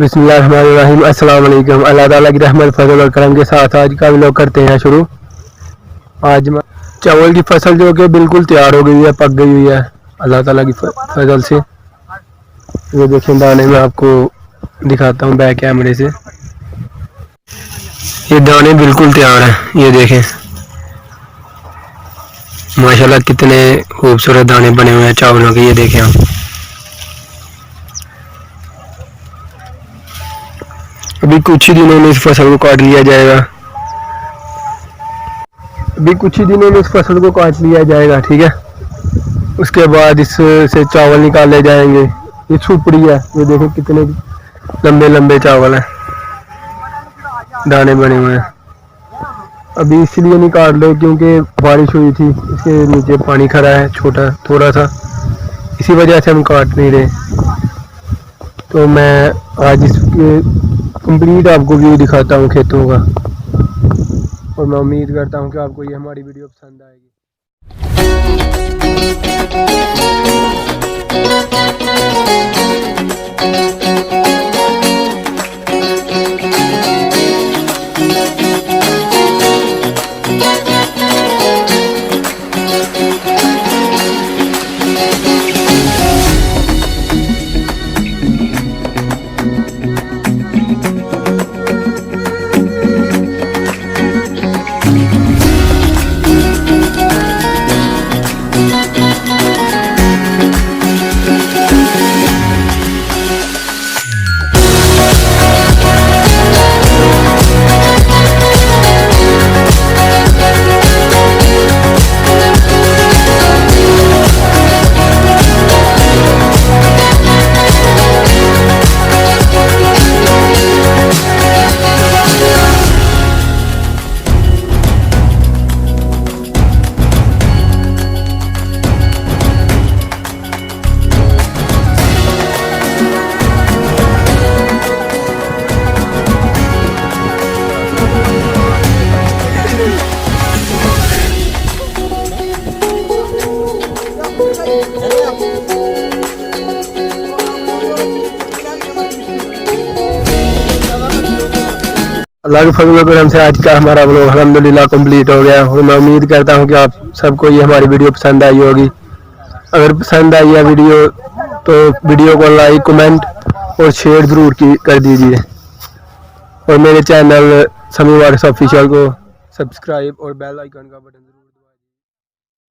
बिस्मिल्लाहिर्रहमानिर्रहीम। अस्सलाम वालेकुम। अल्लाह ताला की रहमत फजल और करम के साथ आज का व्लॉग करते हैं शुरू। आज चावल की फसल जो कि बिल्कुल तैयार हो गई है, पक गई हुई है अल्लाह ताला की फजल से। ये देखें दाने, में आपको दिखाता हूँ बैक कैमरे से। ये दाने बिल्कुल तैयार हैं, ये देखें माशाल्लाह कितने खूबसूरत दाने बने हुए हैं चावलों के। ये देखें आप, अभी कुछ ही दिनों में इस फसल को काट लिया जाएगा। अभी कुछ ही दिनों में इस फसल को काट लिया जाएगा, ठीक है। उसके बाद इससे चावल निकाले जाएंगे। ये छुपड़ी है, ये देखो कितने लंबे लंबे चावल हैं, दाने बने हुए हैं। अभी इसलिए निकाल लो क्योंकि बारिश हुई थी, इसके नीचे पानी खड़ा है छोटा थोड़ा सा, इसी वजह से हम काट नहीं रहे। तो मैं आज इसके कंप्लीट आपको व्यू दिखाता हूँ खेतों का, और मैं उम्मीद करता हूँ कि आपको ये हमारी वीडियो पसंद आएगी। अल्लाह के फजल करम से आज का हमारा व्लॉग अल्हम्दुलिल्लाह कंप्लीट हो गया। और मैं उम्मीद करता हूँ कि आप सबको ये हमारी वीडियो पसंद आई होगी। अगर पसंद आई है वीडियो तो वीडियो को लाइक, कमेंट और शेयर ज़रूर कर दीजिए, और मेरे चैनल समी वारिस ऑफिशियल को सब्सक्राइब और बेल आइकन का बटन